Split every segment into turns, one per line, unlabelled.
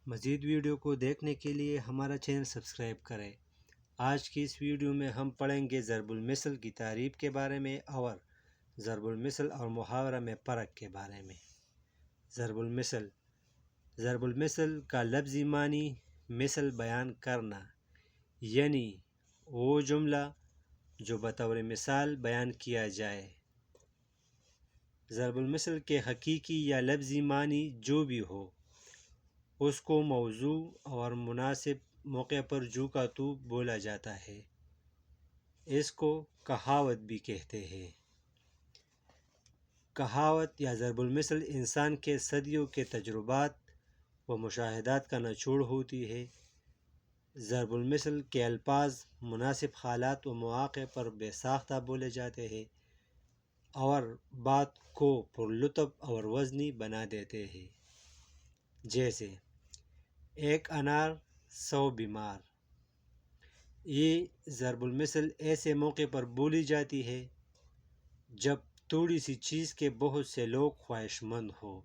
مزید ویڈیو کو دیکھنے کے لیے ہمارا چینل سبسکرائب کریں۔ آج کی اس ویڈیو میں ہم پڑھیں گے ضرب المثل کی تعریف کے بارے میں اور ضرب المثل اور محاورہ میں فرق کے بارے میں۔ ضرب المثل ضرب المثل کا لفظی معنی مثل بیان کرنا، یعنی وہ جملہ جو بطور مثال بیان کیا جائے۔ ضرب المثل کے حقیقی یا لفظی معنی جو بھی ہو، اس کو موضوع اور مناسب موقع پر جو کا تو بولا جاتا ہے۔ اس کو کہاوت بھی کہتے ہیں۔ کہاوت یا ضرب المثل انسان کے صدیوں کے تجربات و مشاہدات کا نچوڑ ہوتی ہے۔ ضرب المثل کے الفاظ مناسب حالات و مواقع پر بے ساختہ بولے جاتے ہیں اور بات کو پرلطف اور وزنی بنا دیتے ہیں، جیسے ایک انار 100 بیمار۔ یہ ضرب المثل ایسے موقع پر بولی جاتی ہے جب تھوڑی سی چیز کے بہت سے لوگ خواہش مند ہوں۔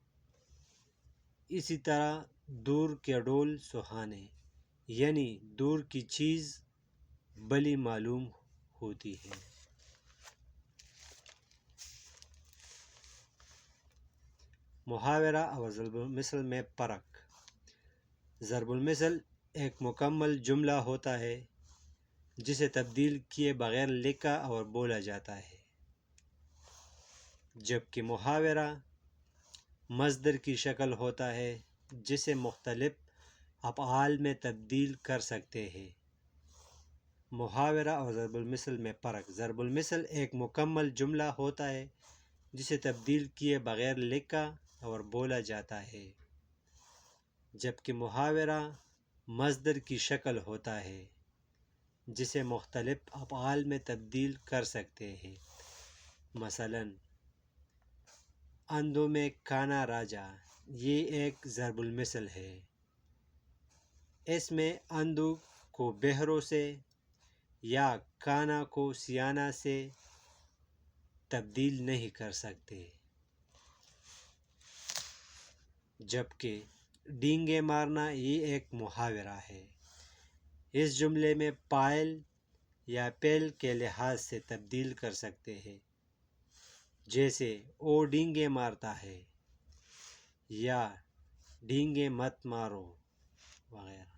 اسی طرح دور کے ڈول سہانے، یعنی دور کی چیز بلی معلوم ہوتی ہے۔ محاورہ اور ضرب المثل میں فرق۔ ضرب المثل ایک مکمل جملہ ہوتا ہے جسے تبدیل کیے بغیر لکھا اور بولا جاتا ہے، جبکہ محاورہ مصدر کی شکل ہوتا ہے جسے مختلف افعال میں تبدیل کر سکتے ہیں۔ محاورہ اور ضرب المثل میں فرق۔ ضرب المثل ایک مکمل جملہ ہوتا ہے جسے تبدیل کیے بغیر لکھا اور بولا جاتا ہے، جبکہ محاورہ مصدر کی شکل ہوتا ہے جسے مختلف افعال میں تبدیل کر سکتے ہیں۔ مثلاً اندھوں میں کانا راجا، یہ ایک ضرب المثل ہے۔ اس میں اندھو کو بہروں سے یا کانا کو سیانا سے تبدیل نہیں کر سکتے، جبکہ ڈینگے مارنا یہ ایک محاورہ ہے۔ اس جملے میں فاعل یا فعل کے لحاظ سے تبدیل کر سکتے ہیں، جیسے وہ ڈینگے مارتا ہے یا ڈینگے مت مارو وغیرہ۔